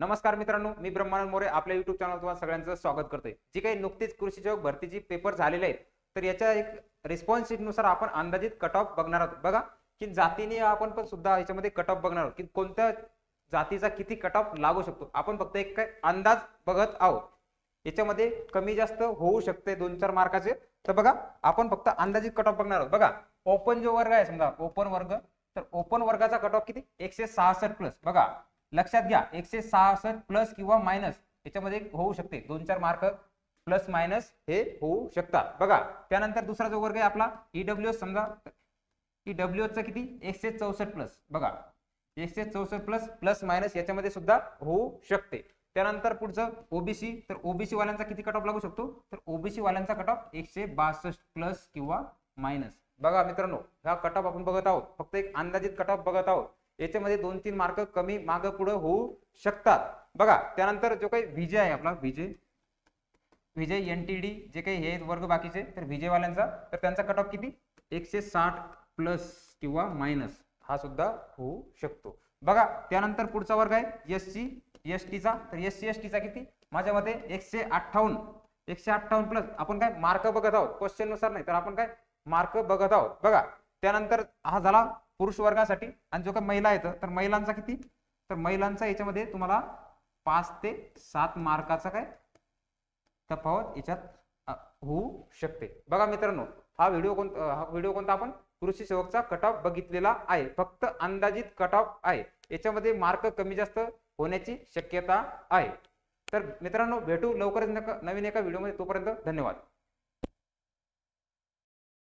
नमस्कार मित्रांनो, मी ब्रह्मानंद मोरे आपल्या YouTube चॅनलवर तुम्हाला सगळ्यांचं स्वागत करतोय। जी काही नुकतीच कृषी सेवक भरतीची पेपर झालेले आहेत, तर याच्या एक रिस्पॉन्स शीट नुसार आपण अंदाजित कट ऑफ बघणार आहोत। बघा की जातीने आपण पण सुद्धा याच्यामध्ये कट ऑफ बघणार आहोत की कोणत्या जातीचा किती कट ऑफ लागू शकतो। आपण फक्त एक काय अंदाज बघत आहोत, याच्यामध्ये कमी जास्त होऊ शकते 2-4 मार्काचे। तर बघा आपण फक्त अंदाजित कट ऑफ बघणार आहोत। बघा ओपन जो वर्ग आहे, समजा ओपन वर्ग, तर ओपन वर्गाचा कट ऑफ किती 166 प्लस। बघा लक्षात घ्या 166 प्लस किंवा मायनस याच्यामध्ये होऊ शकते 2-4 मार्क प्लस मायनस हे होऊ शकतात। बघा त्यानंतर दुसरा जो वर्ग आहे आपला ईडब्ल्यूएस, समजा ईडब्ल्यूएस चा किती 164 प्लस। बघा 164 प्लस प्लस मायनस याच्यामध्ये सुद्धा होऊ शकते। त्यानंतर पुढचं ओबीसी, तर ओबीसी वाल्यांचा किती कट ऑफ लागू शकतो, तर ओबीसी वाल्यांचा कट ऑफ 162 प्लस किंवा मायनस। बघा मित्रांनो हा कट ऑफ आपण बघत आहोत, फक्त एक अंदाजित कट ऑफ बघत आहोत। याच्यामध्ये 2-3 मार्क कमी मागे पुढे होऊ शकतात। बघा त्यानंतर जो काही विजय आहे आपला विजय एनटीडी जे काही हे वर्ग बाकीचे, तर विजय वाल्यांचा तर त्यांचा कट ऑफ किती 160 प्लस किंवा मायनस हा सुद्धा होऊ शकतो। बघा त्यानंतर पुढचा वर्ग आहे एससी एसटीचा, तर एससी एसटीचा किती माझ्या मते 158 प्लस। आपण काय मार्क बघत आहोत, क्वेश्चन नुसार नाही, तर आपण काय मार्क बघत आहोत। बघा त्यानंतर हा झाला पुरुष वर्गासाठी, आणि जो काही महिला आहेत तर महिलांचा किती, तर महिलांचा याच्यामध्ये तुम्हाला 5 ते 7 मार्काचा काय तफावत याच्यात होऊ शकते। बघा मित्रांनो हा व्हिडिओ कोणता आपण कृषी सेवकचा कट ऑफ बघितलेला आहे, फक्त अंदाजित कट ऑफ आहे, याच्यामध्ये मार्क कमी जास्त होण्याची शक्यता आहे। तर मित्रांनो भेटू लवकरच नवीन एका व्हिडिओमध्ये, तोपर्यंत धन्यवाद।